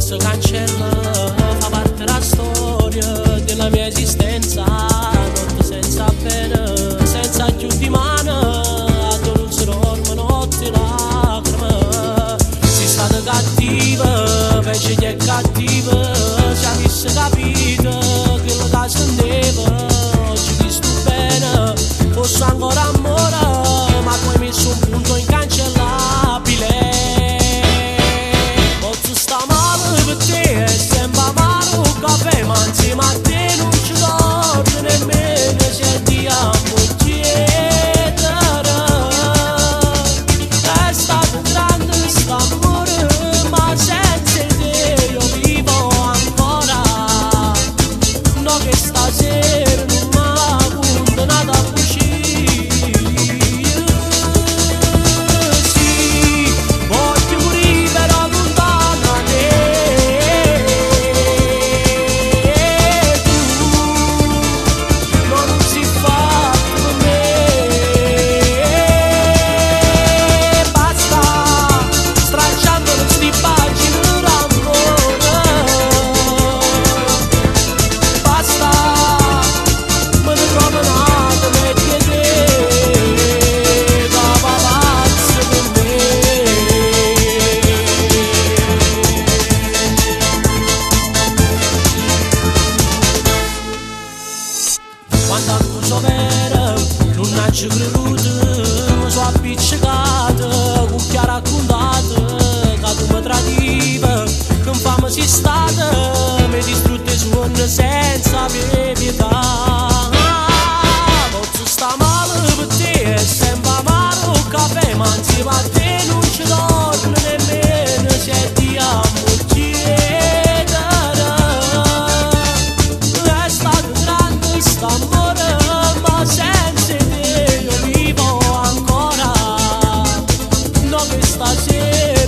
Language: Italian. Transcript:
si cancella, fa parte la storia della mia esistenza. Notte senza pena, senza più di mano, ad non si dorme notte lacrime. Si stata cattiva, invece che è cattiva, ci avesse capito che lo da scendeva. Oggi che sto bene, fosse ancora amore, ma poi messo un punto incancellabile. Posso sta male per te, è sempre amaro un caffè, ma insieme a te non ci dorme nemmeno se ti amo chiedere. È stato un grande st'amore, ma senza te io vivo ancora. No che stasera non m'ha condannato a uscire. Sì, voglio morire però lontano da te. Tu non si fa per me. Basta, stracciando queste pagine d'amore. Basta, me ne trovo nato metti te da palazzo per me. Quando accuso vera non ci creduto, mi sono appiccicato, cucchia raccontato che tu mi tradiva, che infame sei stata, mi distrutte suonne senza pietà. Posso sta male per te, è sempre amaro un caffè, ma insieme a te non ci dorme nemmeno se ti amo chiedere. È stato un grande st'amore, ma senza te io vivo ancora. No che stasera